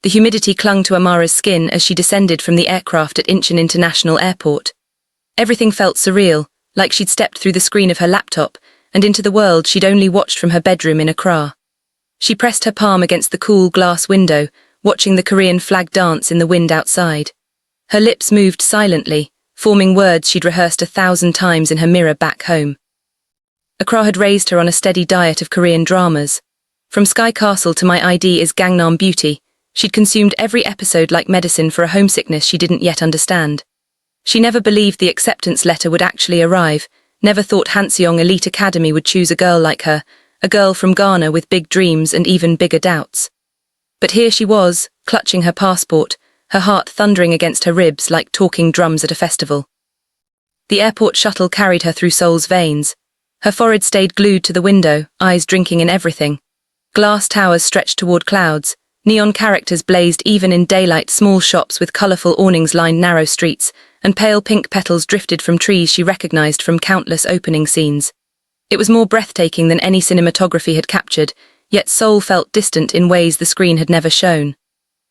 The humidity clung to Amara's skin as she descended from the aircraft at Incheon International Airport. Everything felt surreal, like she'd stepped through the screen of her laptop and into the world she'd only watched from her bedroom in Accra. She pressed her palm against the cool glass window, watching the Korean flag dance in the wind outside. Her lips moved silently, forming words she'd rehearsed 1,000 times in her mirror back home. Accra had raised her on a steady diet of Korean dramas. From Sky Castle to My ID is Gangnam Beauty, she'd consumed every episode like medicine for a homesickness she didn't yet understand. She never believed the acceptance letter would actually arrive, never thought Hanseong Elite Academy would choose a girl like her, a girl from Ghana with big dreams and even bigger doubts. But here she was, clutching her passport, her heart thundering against her ribs like talking drums at a festival. The airport shuttle carried her through Seoul's veins. Her forehead stayed glued to the window, eyes drinking in everything. Glass towers stretched toward clouds, neon characters blazed even in daylight, small shops with colourful awnings lined narrow streets, and pale pink petals drifted from trees she recognised from countless opening scenes. It was more breathtaking than any cinematography had captured, yet Seoul felt distant in ways the screen had never shown.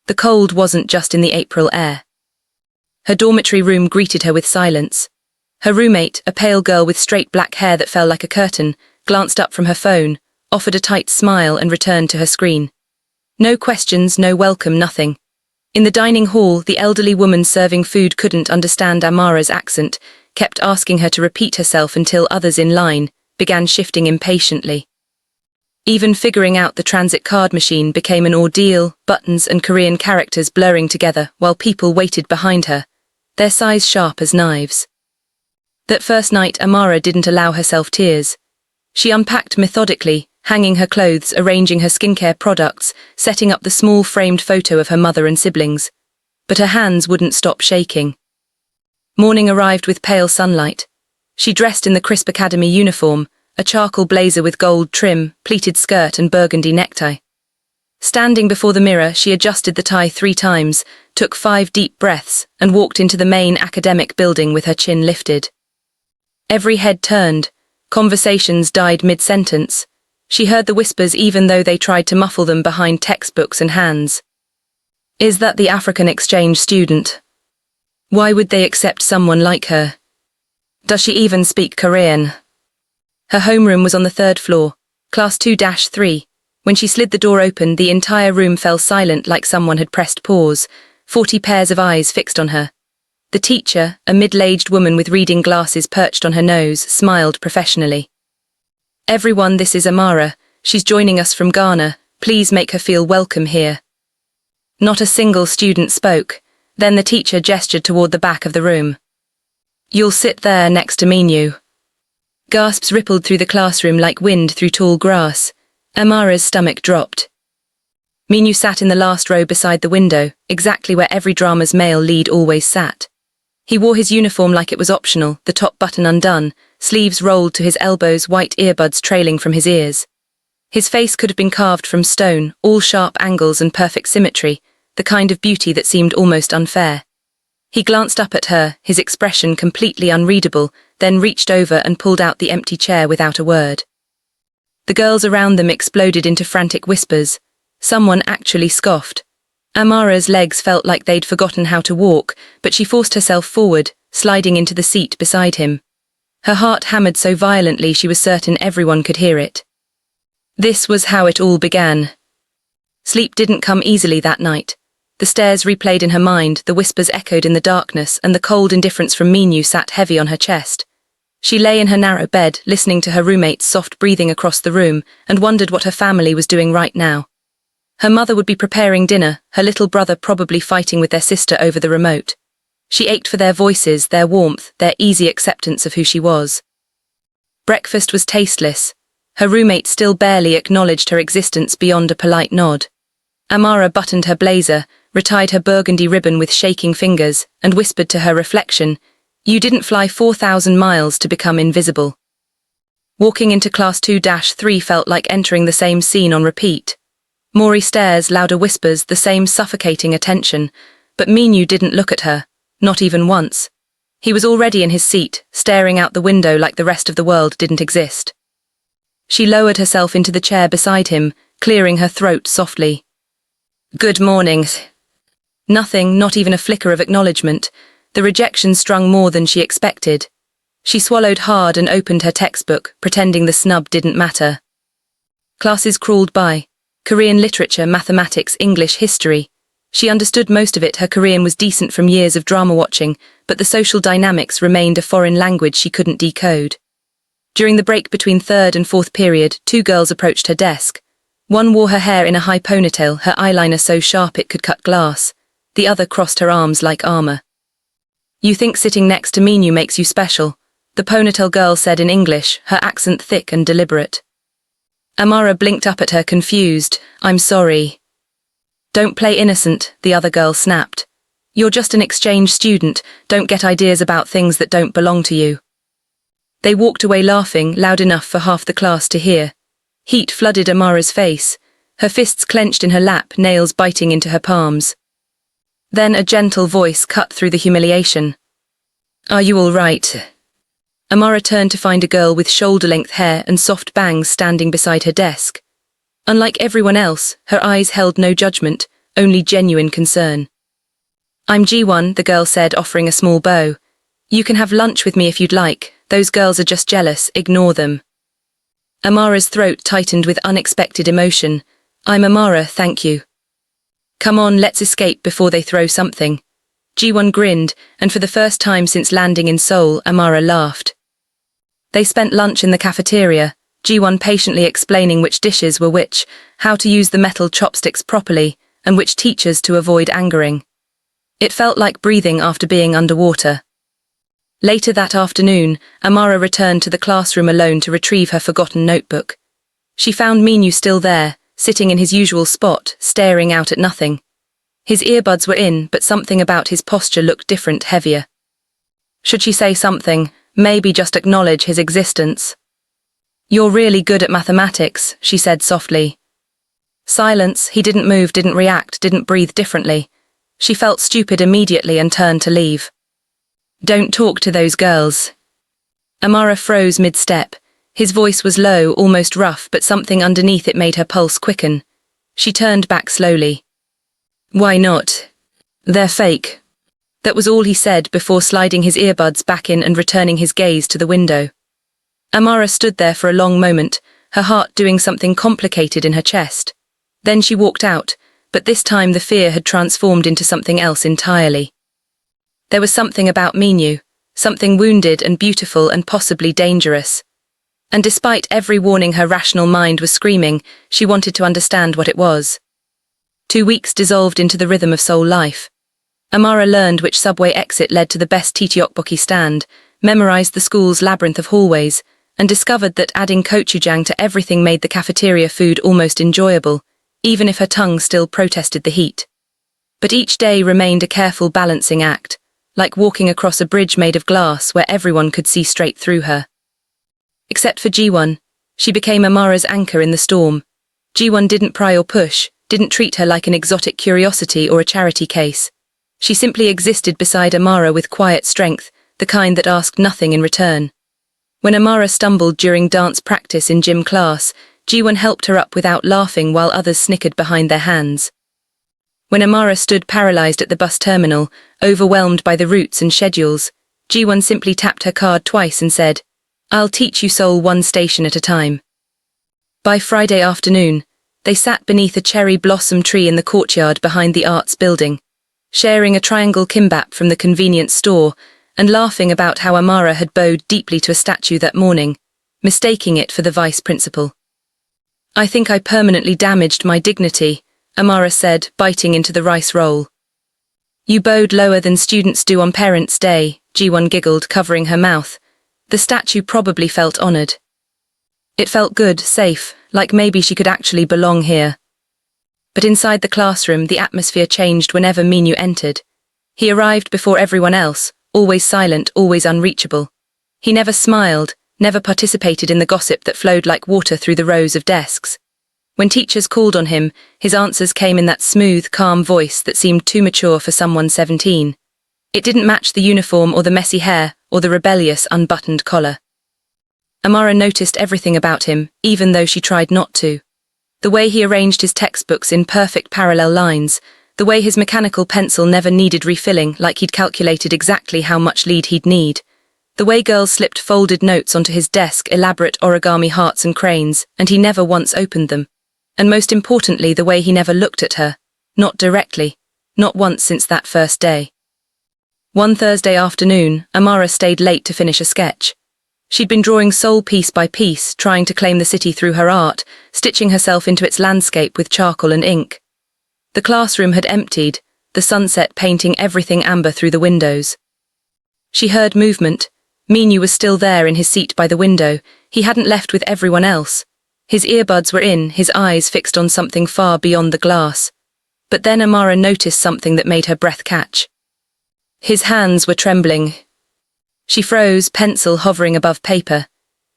The cold wasn't just in the April air. Her dormitory room greeted her with silence. Her roommate, a pale girl with straight black hair that fell like a curtain, glanced up from her phone, offered a tight smile and returned to her screen. No questions, no welcome, nothing. In the dining hall, the elderly woman serving food couldn't understand Amara's accent, kept asking her to repeat herself until others in line began shifting impatiently. Even figuring out the transit card machine became an ordeal, buttons and Korean characters blurring together while people waited behind her, their size sharp as knives. That first night, Amara didn't allow herself tears. She unpacked methodically, hanging her clothes, arranging her skincare products, setting up the small framed photo of her mother and siblings. But her hands wouldn't stop shaking. Morning arrived with pale sunlight. She dressed in the crisp academy uniform, a charcoal blazer with gold trim, pleated skirt and burgundy necktie. Standing before the mirror, she adjusted the tie 3 times, took 5 deep breaths, and walked into the main academic building with her chin lifted. Every head turned. Conversations died mid-sentence. She heard the whispers even though they tried to muffle them behind textbooks and hands. Is that the African exchange student? Why would they accept someone like her? Does she even speak Korean? Her homeroom was on the 3rd floor, class 2-3. When she slid the door open, the entire room fell silent like someone had pressed pause, 40 pairs of eyes fixed on her. The teacher, a middle-aged woman with reading glasses perched on her nose, smiled professionally. Everyone, this is Amara. She's joining us from Ghana. Please make her feel welcome here. Not a single student spoke. Then the teacher gestured toward the back of the room. You'll sit there next to Minho. Gasps rippled through the classroom like wind through tall grass. Amara's stomach dropped. Minho sat in the last row beside the window, exactly where every drama's male lead always sat. He wore his uniform like it was optional, the top button undone, sleeves rolled to his elbows, white earbuds trailing from his ears. His face could have been carved from stone, all sharp angles and perfect symmetry, the kind of beauty that seemed almost unfair. He glanced up at her, his expression completely unreadable, then reached over and pulled out the empty chair without a word. The girls around them exploded into frantic whispers. Someone actually scoffed. Amara's legs felt like they'd forgotten how to walk, but she forced herself forward, sliding into the seat beside him. Her heart hammered so violently she was certain everyone could hear it. This was how it all began. Sleep didn't come easily that night. The stares replayed in her mind, the whispers echoed in the darkness, and the cold indifference from Minho sat heavy on her chest. She lay in her narrow bed, listening to her roommate's soft breathing across the room, and wondered what her family was doing right now. Her mother would be preparing dinner, her little brother probably fighting with their sister over the remote. She ached for their voices, their warmth, their easy acceptance of who she was. Breakfast was tasteless. Her roommate still barely acknowledged her existence beyond a polite nod. Amara buttoned her blazer, retied her burgundy ribbon with shaking fingers, and whispered to her reflection, "You didn't fly 4,000 miles to become invisible." Walking into class 2-3 felt like entering the same scene on repeat. Maury stares, louder whispers, the same suffocating attention, but Minho didn't look at her, not even once. He was already in his seat, staring out the window like the rest of the world didn't exist. She lowered herself into the chair beside him, clearing her throat softly. Good morning. Nothing, not even a flicker of acknowledgement. The rejection stung more than she expected. She swallowed hard and opened her textbook, pretending the snub didn't matter. Classes crawled by. Korean literature, mathematics, English, history. She understood most of it. Her Korean was decent from years of drama watching, but the social dynamics remained a foreign language she couldn't decode. During the break between third and fourth period, two girls approached her desk. One wore her hair in a high ponytail, her eyeliner so sharp it could cut glass. The other crossed her arms like armor. You think sitting next to Minho makes you special, the ponytail girl said in English, her accent thick and deliberate. Amara blinked up at her, confused. I'm sorry. Don't play innocent, the other girl snapped. You're just an exchange student, don't get ideas about things that don't belong to you. They walked away laughing, loud enough for half the class to hear. Heat flooded Amara's face, her fists clenched in her lap, nails biting into her palms. Then a gentle voice cut through the humiliation. Are you all right? Amara turned to find a girl with shoulder-length hair and soft bangs standing beside her desk. Unlike everyone else, her eyes held no judgment, only genuine concern. I'm G1, the girl said, offering a small bow. You can have lunch with me if you'd like, those girls are just jealous, ignore them. Amara's throat tightened with unexpected emotion. I'm Amara, thank you. Come on, let's escape before they throw something. G1 grinned, and for the first time since landing in Seoul, Amara laughed. They spent lunch in the cafeteria, G1 patiently explaining which dishes were which, how to use the metal chopsticks properly, and which teachers to avoid angering. It felt like breathing after being underwater. Later that afternoon, Amara returned to the classroom alone to retrieve her forgotten notebook. She found Minho still there, sitting in his usual spot, staring out at nothing. His earbuds were in, but something about his posture looked different, heavier. Should she say something, maybe just acknowledge his existence? You're really good at mathematics, she said softly. Silence. He didn't move, didn't react, didn't breathe differently. She felt stupid immediately and turned to leave. Don't talk to those girls. Amara froze mid-step. His voice was low, almost rough, but something underneath it made her pulse quicken. She turned back slowly. Why not? They're fake. That was all he said before sliding his earbuds back in and returning his gaze to the window. Amara stood there for a long moment, her heart doing something complicated in her chest. Then she walked out, but this time the fear had transformed into something else entirely. There was something about Minho, something wounded and beautiful and possibly dangerous. And despite every warning her rational mind was screaming, she wanted to understand what it was. 2 weeks dissolved into the rhythm of Seoul life. Amara learned which subway exit led to the best tteokbokki stand, memorized the school's labyrinth of hallways, and discovered that adding gochujang to everything made the cafeteria food almost enjoyable, even if her tongue still protested the heat. But each day remained a careful balancing act, like walking across a bridge made of glass where everyone could see straight through her. Except for G1, she became Amara's anchor in the storm. G1 didn't pry or push, didn't treat her like an exotic curiosity or a charity case. She simply existed beside Amara with quiet strength, the kind that asked nothing in return. When Amara stumbled during dance practice in gym class, G1 helped her up without laughing while others snickered behind their hands. When Amara stood paralyzed at the bus terminal, overwhelmed by the routes and schedules, G1 simply tapped her card twice and said, I'll teach you Seoul one station at a time. By Friday afternoon, they sat beneath a cherry blossom tree in the courtyard behind the arts building, sharing a triangle kimbap from the convenience store and laughing about how Amara had bowed deeply to a statue that morning, mistaking it for the vice principal. I think I permanently damaged my dignity, Amara said, biting into the rice roll. You bowed lower than students do on Parents' Day, G1 giggled, covering her mouth. The statue probably felt honored. It felt good, safe, like maybe she could actually belong here. But inside the classroom, the atmosphere changed whenever Minho entered. He arrived before everyone else, always silent, always unreachable. He never smiled, never participated in the gossip that flowed like water through the rows of desks. When teachers called on him, his answers came in that smooth, calm voice that seemed too mature for someone 17. It didn't match the uniform or the messy hair or the rebellious, unbuttoned collar. Amara noticed everything about him, even though she tried not to. The way he arranged his textbooks in perfect parallel lines, the way his mechanical pencil never needed refilling, like he'd calculated exactly how much lead he'd need. The way girls slipped folded notes onto his desk, elaborate origami hearts and cranes, and he never once opened them. And most importantly, the way he never looked at her. Not directly. Not once since that first day. One Thursday afternoon, Amara stayed late to finish a sketch. She'd been drawing Seoul piece by piece, trying to claim the city through her art, stitching herself into its landscape with charcoal and ink. The classroom had emptied, the sunset painting everything amber through the windows. She heard movement. Minho was still there in his seat by the window. He hadn't left with everyone else. His earbuds were in, his eyes fixed on something far beyond the glass. But then Amara noticed something that made her breath catch. His hands were trembling. She froze, pencil hovering above paper.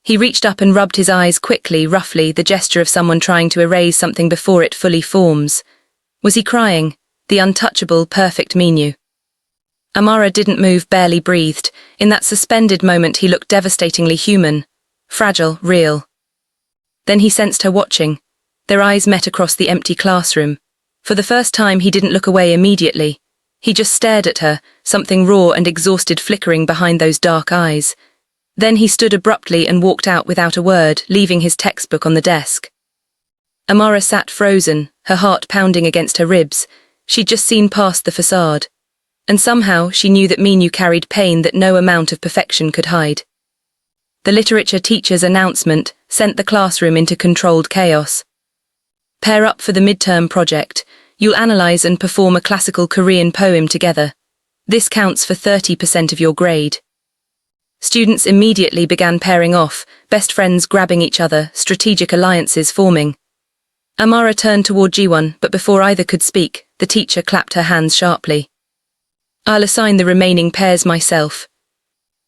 He reached up and rubbed his eyes quickly, roughly, the gesture of someone trying to erase something before it fully forms. Was he crying? The untouchable, perfect Minho. Amara didn't move, barely breathed. In that suspended moment he looked devastatingly human. Fragile, real. Then he sensed her watching. Their eyes met across the empty classroom. For the first time he didn't look away immediately. He just stared at her, something raw and exhausted flickering behind those dark eyes. Then he stood abruptly and walked out without a word, leaving his textbook on the desk. Amara sat frozen, her heart pounding against her ribs. She'd just seen past the facade. And somehow she knew that Minho carried pain that no amount of perfection could hide. The literature teacher's announcement sent the classroom into controlled chaos. Pair up for the midterm project. You'll analyze and perform a classical Korean poem together. This counts for 30% of your grade. Students immediately began pairing off, best friends grabbing each other, strategic alliances forming. Amara turned toward Jiwon, but before either could speak, the teacher clapped her hands sharply. I'll assign the remaining pairs myself.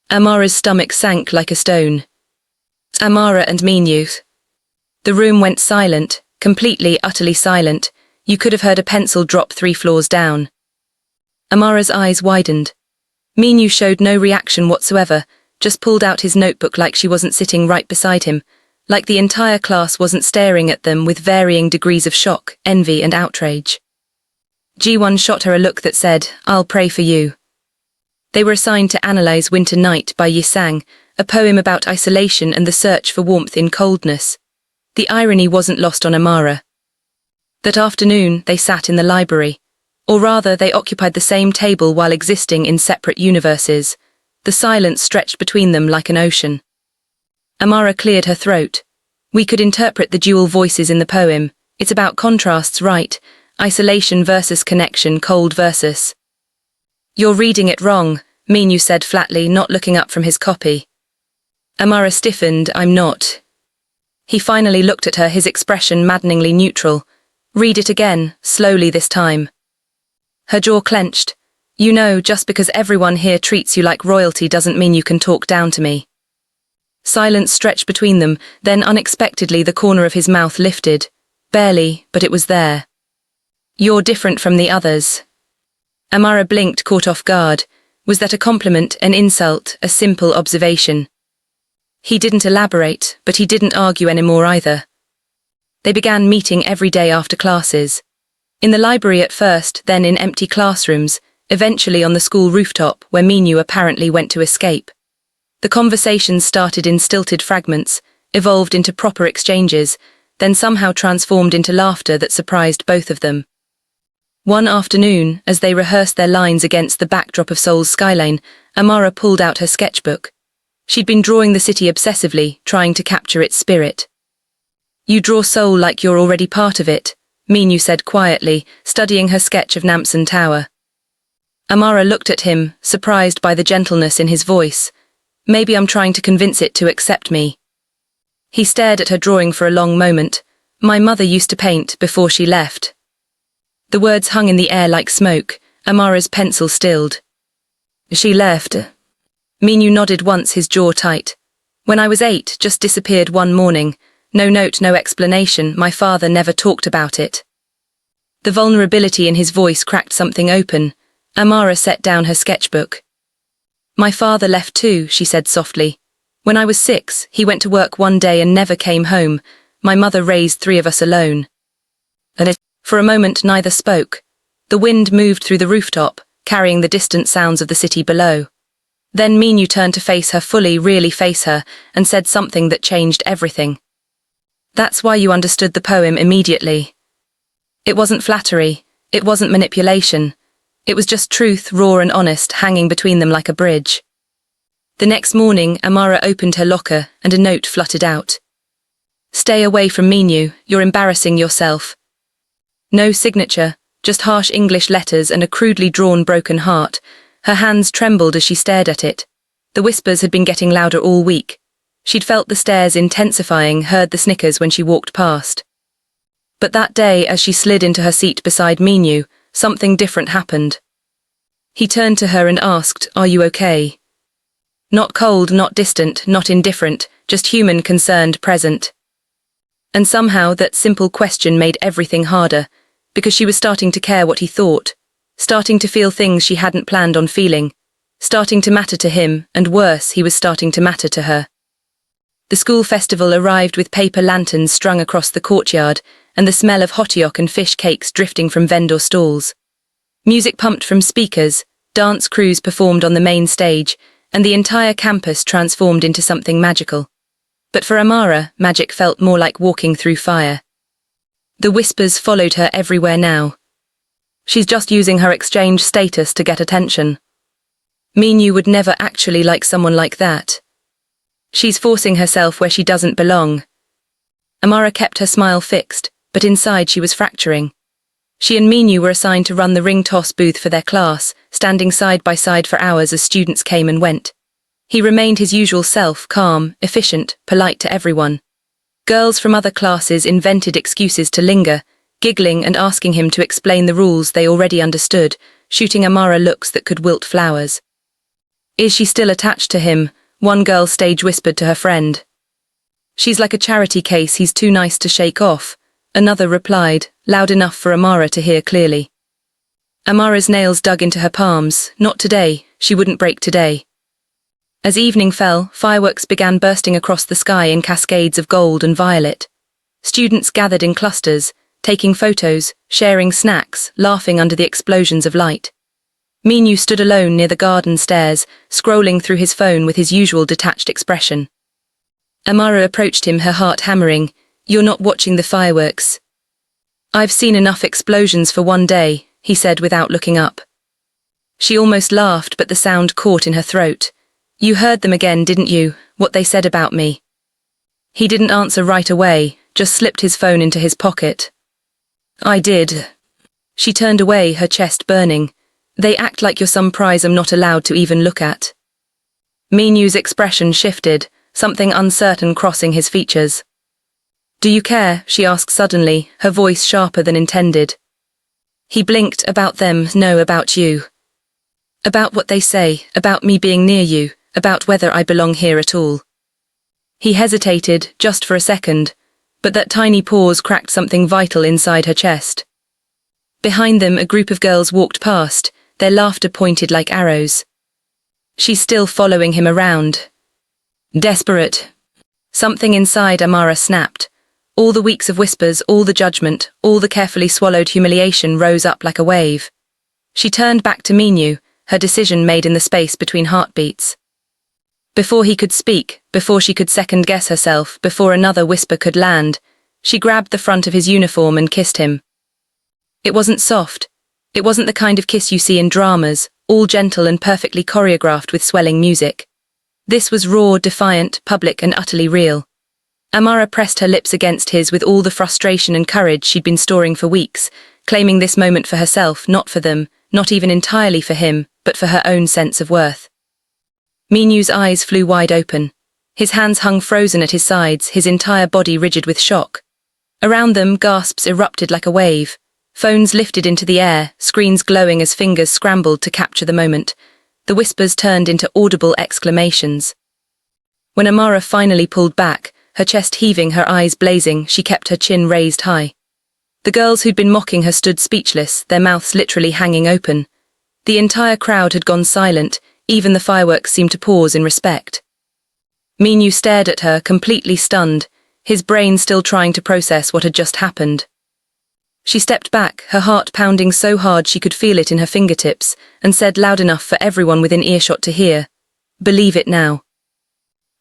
Amara's stomach sank like a stone. Amara and Minho. The room went silent, completely, utterly silent. You could have heard a pencil drop 3 floors down. Amara's eyes widened. Minho showed no reaction whatsoever, just pulled out his notebook like she wasn't sitting right beside him, like the entire class wasn't staring at them with varying degrees of shock, envy and outrage. Jiwon shot her a look that said, I'll pray for you. They were assigned to analyze Winter Night by Yisang, a poem about isolation and the search for warmth in coldness. The irony wasn't lost on Amara. That afternoon, they sat in the library. Or rather, they occupied the same table while existing in separate universes. The silence stretched between them like an ocean. Amara cleared her throat. We could interpret the dual voices in the poem. It's about contrasts, right? Isolation versus connection, cold versus. You're reading it wrong, Minho said flatly, not looking up from his copy. Amara stiffened, I'm not. He finally looked at her, his expression maddeningly neutral. Read it again, slowly this time. Her jaw clenched. You know, just because everyone here treats you like royalty doesn't mean you can talk down to me. Silence stretched between them, then unexpectedly the corner of his mouth lifted. Barely, but it was there. You're different from the others. Amara blinked, caught off guard. Was that a compliment, an insult, a simple observation? He didn't elaborate, but he didn't argue anymore either. They began meeting every day after classes. In the library at first, then in empty classrooms, eventually on the school rooftop where Minho apparently went to escape. The conversations started in stilted fragments, evolved into proper exchanges, then somehow transformed into laughter that surprised both of them. One afternoon, as they rehearsed their lines against the backdrop of Seoul's skyline, Amara pulled out her sketchbook. She'd been drawing the city obsessively, trying to capture its spirit. You draw Seoul like you're already part of it, Minho said quietly, studying her sketch of Namsan Tower. Amara looked at him, surprised by the gentleness in his voice. Maybe I'm trying to convince it to accept me. He stared at her drawing for a long moment. My mother used to paint before she left. The words hung in the air like smoke. Amara's pencil stilled. She left. Minho nodded once, his jaw tight. When I was 8, just disappeared one morning. No note, no explanation, my father never talked about it. The vulnerability in his voice cracked something open. Amara set down her sketchbook. My father left too, she said softly. When I was 6, he went to work one day and never came home. My mother raised 3 of us alone. For a moment neither spoke. The wind moved through the rooftop, carrying the distant sounds of the city below. Then Minho turned to face her fully, really face her, and said something that changed everything. That's why you understood the poem immediately. It wasn't flattery, it wasn't manipulation. It was just truth, raw and honest, hanging between them like a bridge. The next morning, Amara opened her locker and a note fluttered out. Stay away from Minho, you're embarrassing yourself. No signature, just harsh English letters and a crudely drawn broken heart. Her hands trembled as she stared at it. The whispers had been getting louder all week. She'd felt the stares intensifying, heard the snickers when she walked past. But that day, as she slid into her seat beside Minho, something different happened. He turned to her and asked, "Are you okay?" Not cold, not distant, not indifferent, just human, concerned, present. And somehow that simple question made everything harder, because she was starting to care what he thought, starting to feel things she hadn't planned on feeling, starting to matter to him, and worse, he was starting to matter to her. The school festival arrived with paper lanterns strung across the courtyard and the smell of hotteok and fish cakes drifting from vendor stalls. Music pumped from speakers, dance crews performed on the main stage, and the entire campus transformed into something magical. But for Amara, magic felt more like walking through fire. The whispers followed her everywhere now. She's just using her exchange status to get attention. Minho would never actually like someone like that. She's forcing herself where she doesn't belong. Amara kept her smile fixed, but inside she was fracturing. She and Minho were assigned to run the ring toss booth for their class, standing side by side for hours as students came and went. He remained his usual self, calm, efficient, polite to everyone. Girls from other classes invented excuses to linger, giggling and asking him to explain the rules they already understood, shooting Amara looks that could wilt flowers. Is she still attached to him? One girl stage whispered to her friend. She's like a charity case he's too nice to shake off, another replied, loud enough for Amara to hear clearly. Amara's nails dug into her palms. Not today, she wouldn't break today. As evening fell, fireworks began bursting across the sky in cascades of gold and violet. Students gathered in clusters, taking photos, sharing snacks, laughing under the explosions of light. Minho stood alone near the garden stairs, scrolling through his phone with his usual detached expression. Amara approached him, her heart hammering. You're not watching the fireworks. I've seen enough explosions for one day, he said without looking up. She almost laughed, but the sound caught in her throat. You heard them again, didn't you, what they said about me? He didn't answer right away, just slipped his phone into his pocket. I did. She turned away, her chest burning. They act like you're some prize I'm not allowed to even look at. Minho's expression shifted, something uncertain crossing his features. Do you care? She asked suddenly, her voice sharper than intended. He blinked. About them, no, about you. About what they say, about me being near you, about whether I belong here at all. He hesitated, just for a second, but that tiny pause cracked something vital inside her chest. Behind them, a group of girls walked past, their laughter pointed like arrows. She's still following him around. Desperate. Something inside Amara snapped. All the weeks of whispers, all the judgment, all the carefully swallowed humiliation rose up like a wave. She turned back to Minho, her decision made in the space between heartbeats. Before he could speak, before she could second-guess herself, before another whisper could land, she grabbed the front of his uniform and kissed him. It wasn't soft. It wasn't the kind of kiss you see in dramas, all gentle and perfectly choreographed with swelling music. This was raw, defiant, public and utterly real. Amara pressed her lips against his with all the frustration and courage she'd been storing for weeks, claiming this moment for herself, not for them, not even entirely for him, but for her own sense of worth. Minho's eyes flew wide open. His hands hung frozen at his sides, his entire body rigid with shock. Around them, gasps erupted like a wave. Phones lifted into the air, screens glowing as fingers scrambled to capture the moment. The whispers turned into audible exclamations. When Amara finally pulled back, her chest heaving, her eyes blazing, she kept her chin raised high. The girls who'd been mocking her stood speechless, their mouths literally hanging open. The entire crowd had gone silent, even the fireworks seemed to pause in respect. Minho stared at her, completely stunned. his brain still trying to process what had just happened. She stepped back, her heart pounding so hard she could feel it in her fingertips, and said loud enough for everyone within earshot to hear, "Believe it now."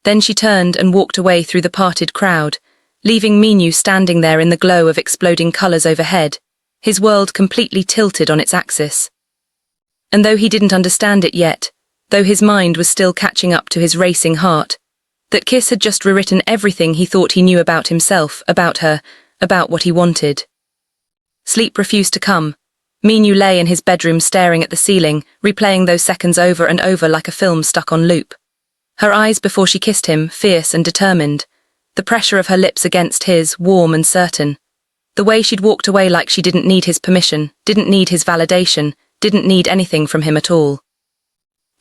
Then she turned and walked away through the parted crowd, leaving Minho standing there in the glow of exploding colours overhead, his world completely tilted on its axis. And though he didn't understand it yet, though his mind was still catching up to his racing heart, that kiss had just rewritten everything he thought he knew about himself, about her, about what he wanted. Sleep refused to come. Minho lay in his bedroom staring at the ceiling, replaying those seconds over and over like a film stuck on loop. Her eyes before she kissed him, fierce and determined, the pressure of her lips against his, warm and certain. The way she'd walked away like she didn't need his permission, didn't need his validation, didn't need anything from him at all.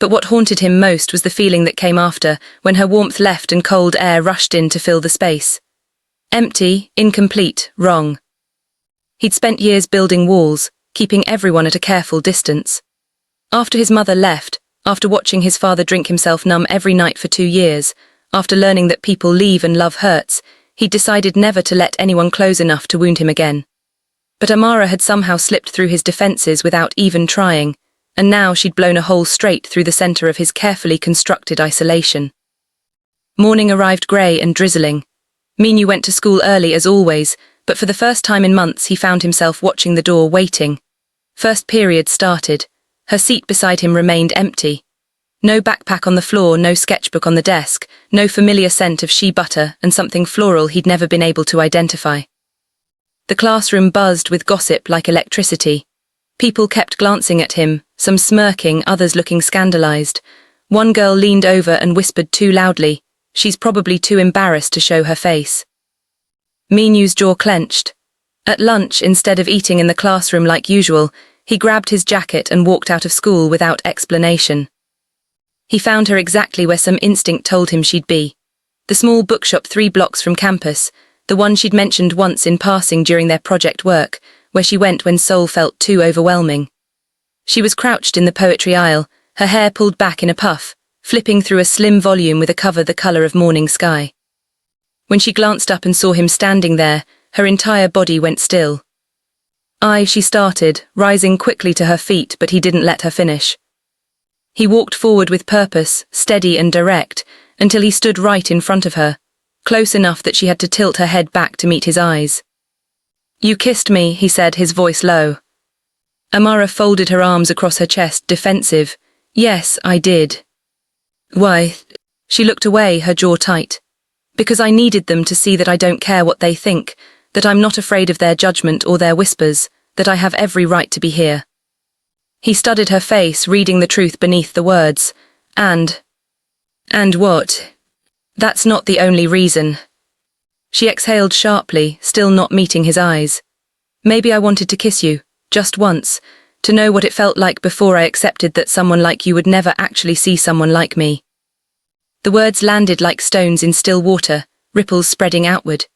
But what haunted him most was the feeling that came after, when her warmth left and cold air rushed in to fill the space. Empty, incomplete, wrong. He'd spent years building walls, keeping everyone at a careful distance. After his mother left, after watching his father drink himself numb every night for 2 years, after learning that people leave and love hurts, he'd decided never to let anyone close enough to wound him again. But Amara had somehow slipped through his defenses without even trying, and now she'd blown a hole straight through the center of his carefully constructed isolation. Morning arrived grey and drizzling. Minho went to school early as always, but for the first time in months he found himself watching the door waiting. First period started. Her seat beside him remained empty. No backpack on the floor, no sketchbook on the desk, no familiar scent of shea butter and something floral he'd never been able to identify. The classroom buzzed with gossip like electricity. People kept glancing at him, some smirking, others looking scandalized. One girl leaned over and whispered too loudly, "She's probably too embarrassed to show her face." Minho's jaw clenched. At lunch, instead of eating in the classroom like usual, he grabbed his jacket and walked out of school without explanation. He found her exactly where some instinct told him she'd be. The small bookshop 3 blocks from campus, the one she'd mentioned once in passing during their project work, where she went when soul felt too overwhelming. She was crouched in the poetry aisle, her hair pulled back in a puff, flipping through a slim volume with a cover the colour of morning sky. When she glanced up and saw him standing there, her entire body went still. She started, rising quickly to her feet, but he didn't let her finish. He walked forward with purpose, steady and direct, until he stood right in front of her, close enough that she had to tilt her head back to meet his eyes. "You kissed me," he said, his voice low. Amara folded her arms across her chest, defensive. "Yes, I did." "Why?" She looked away, her jaw tight. "Because I needed them to see that I don't care what they think, that I'm not afraid of their judgment or their whispers, that I have every right to be here." He studied her face, reading the truth beneath the words. And what? That's not the only reason." She exhaled sharply, still not meeting his eyes. "Maybe I wanted to kiss you, just once, to know what it felt like before I accepted that someone like you would never actually see someone like me." The words landed like stones in still water, ripples spreading outward.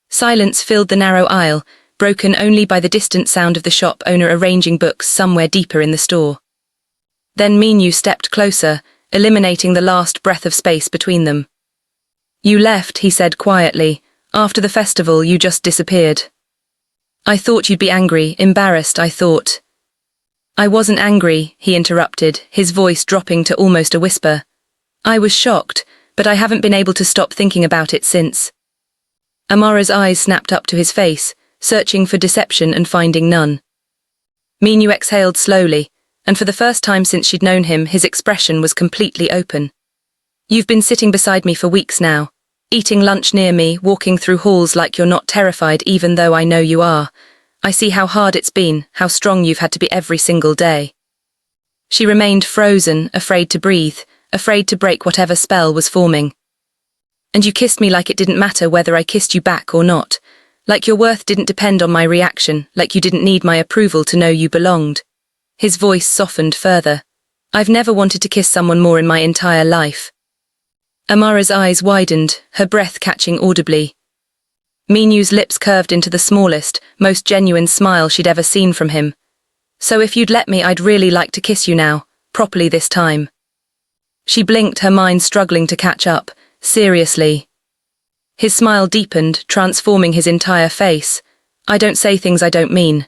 Silence filled the narrow aisle, broken only by the distant sound of the shop owner arranging books somewhere deeper in the store. Then Minho stepped closer, eliminating the last breath of space between them. "You left," he said quietly. "After the festival, you just disappeared. I thought you'd be angry, embarrassed, I thought." "I wasn't angry," he interrupted, his voice dropping to almost a whisper. "I was shocked, but I haven't been able to stop thinking about it since." Amara's eyes snapped up to his face, searching for deception and finding none. Minho exhaled slowly, and for the first time since she'd known him, his expression was completely open. "You've been sitting beside me for weeks now, eating lunch near me, walking through halls like you're not terrified even though I know you are. I see how hard it's been, how strong you've had to be every single day." She remained frozen, afraid to breathe, afraid to break whatever spell was forming. "And you kissed me like it didn't matter whether I kissed you back or not. Like your worth didn't depend on my reaction, like you didn't need my approval to know you belonged." His voice softened further. "I've never wanted to kiss someone more in my entire life." Amara's eyes widened, her breath catching audibly. Minho's lips curved into the smallest, most genuine smile she'd ever seen from him. "So if you'd let me, I'd really like to kiss you now, properly this time." She blinked, her mind struggling to catch up. "Seriously?" His smile deepened, transforming his entire face. "I don't say things I don't mean."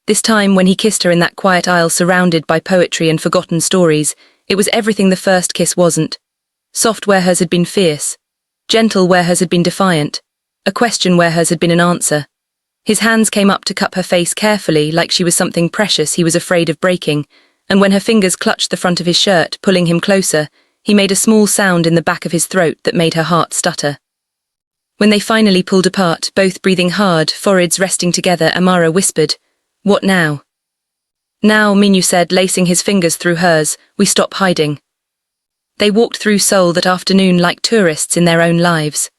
This time, when he kissed her in that quiet aisle surrounded by poetry and forgotten stories, it was everything the first kiss wasn't. Soft where hers had been fierce. Gentle where hers had been defiant. A question where hers had been an answer. His hands came up to cup her face carefully, like she was something precious he was afraid of breaking, and when her fingers clutched the front of his shirt, pulling him closer, he made a small sound in the back of his throat that made her heart stutter. When they finally pulled apart, both breathing hard, foreheads resting together, Amara whispered, "What now?" "Now," Minho said, lacing his fingers through hers, "we stop hiding." They walked through Seoul that afternoon like tourists in their own lives.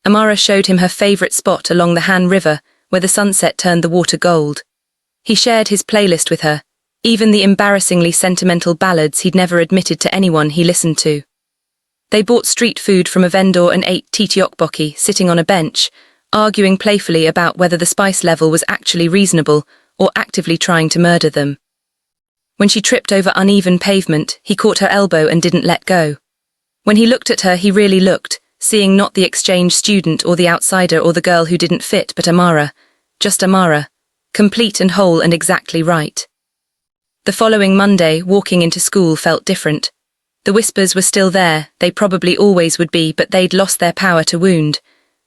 Amara showed him her favorite spot along the Han River, where the sunset turned the water gold. He shared his playlist with her, even the embarrassingly sentimental ballads he'd never admitted to anyone he listened to. They bought street food from a vendor and ate tteokbokki sitting on a bench, arguing playfully about whether the spice level was actually reasonable or actively trying to murder them. When she tripped over uneven pavement, he caught her elbow and didn't let go. When he looked at her, he really looked, seeing not the exchange student or the outsider or the girl who didn't fit, but Amara. Just Amara. Complete and whole and exactly right. The following Monday, walking into school felt different. The whispers were still there, they probably always would be, but they'd lost their power to wound.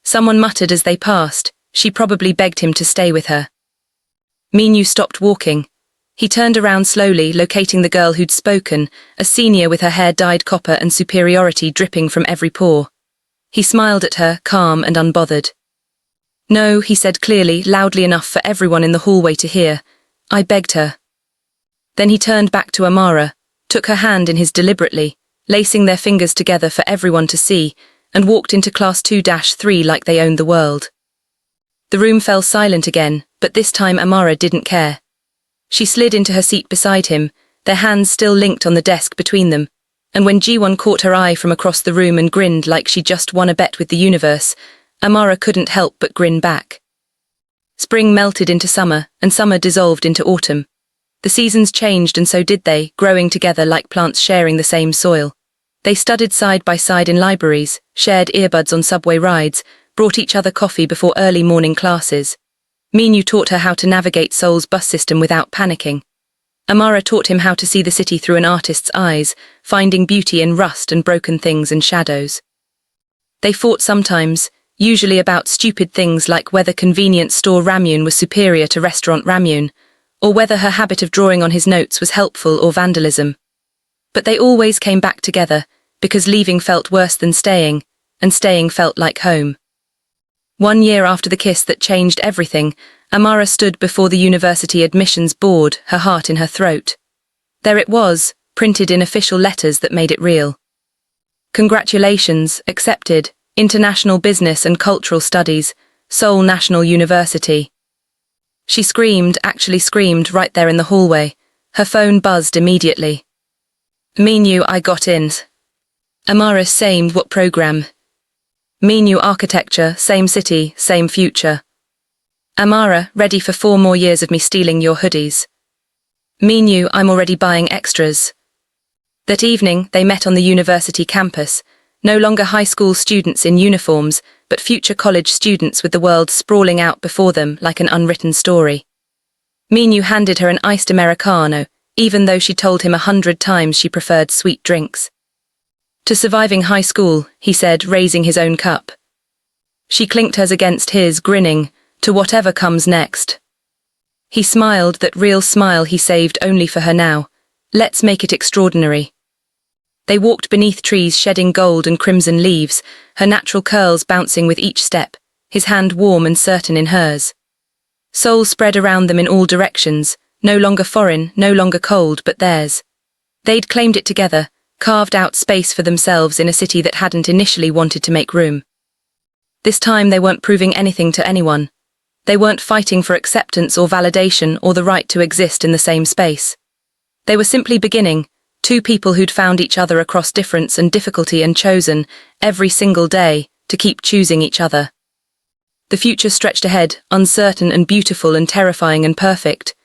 Someone muttered as they passed, she probably begged him to stay with her. Minho stopped walking. He turned around slowly, locating the girl who'd spoken, a senior with her hair dyed copper and superiority dripping from every pore. He smiled at her, calm and unbothered. "No," he said clearly, loudly enough for everyone in the hallway to hear. "I begged her." Then he turned back to Amara, took her hand in his deliberately, lacing their fingers together for everyone to see, and walked into class 2-3 like they owned the world. The room fell silent again, but this time Amara didn't care. She slid into her seat beside him, their hands still linked on the desk between them, and when Ji-won caught her eye from across the room and grinned like she'd just won a bet with the universe, Amara couldn't help but grin back. Spring melted into summer, and summer dissolved into autumn. The seasons changed and so did they, growing together like plants sharing the same soil. They studied side by side in libraries, shared earbuds on subway rides, brought each other coffee before early morning classes. Minho taught her how to navigate Seoul's bus system without panicking. Amara taught him how to see the city through an artist's eyes, finding beauty in rust and broken things and shadows. They fought sometimes, usually about stupid things like whether convenience store ramyun was superior to restaurant ramyun, or whether her habit of drawing on his notes was helpful or vandalism. But they always came back together, because leaving felt worse than staying, and staying felt like home. 1 year after the kiss that changed everything, Amara stood before the university admissions board, her heart in her throat. There it was, printed in official letters that made it real. "Congratulations, accepted, International Business and Cultural Studies, Seoul National University." She screamed, actually screamed, right there in the hallway. Her phone buzzed immediately. "Minho, I got in." Amara, same, what program? Minho, architecture, same city, same future. Amara, ready for 4 more years of me stealing your hoodies. Minho, I'm already buying extras. That evening, they met on the university campus, no longer high school students in uniforms, but future college students with the world sprawling out before them like an unwritten story. Minho handed her an iced Americano, even though she told him 100 times she preferred sweet drinks. "To surviving high school," he said, raising his own cup. She clinked hers against his, grinning, "To whatever comes next." He smiled, that real smile he saved only for her now. "Let's make it extraordinary." They walked beneath trees shedding gold and crimson leaves, her natural curls bouncing with each step, his hand warm and certain in hers. Seoul spread around them in all directions, no longer foreign, no longer cold, but theirs. They'd claimed it together, carved out space for themselves in a city that hadn't initially wanted to make room. This time they weren't proving anything to anyone. They weren't fighting for acceptance or validation or the right to exist in the same space. They were simply beginning, 2 people who'd found each other across difference and difficulty and chosen, every single day, to keep choosing each other. The future stretched ahead, uncertain and beautiful and terrifying and perfect.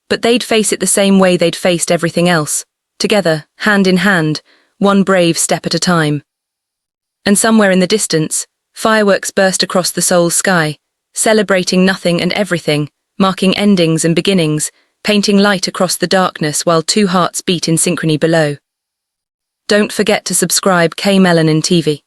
But they'd face it the same way they'd faced everything else, together, hand in hand, one brave step at a time. And somewhere in the distance, Fireworks burst across the soul's sky, celebrating nothing and everything, marking endings and beginnings, painting light across the darkness while two hearts beat in synchrony below. Don't forget to subscribe K-MELANIN TV.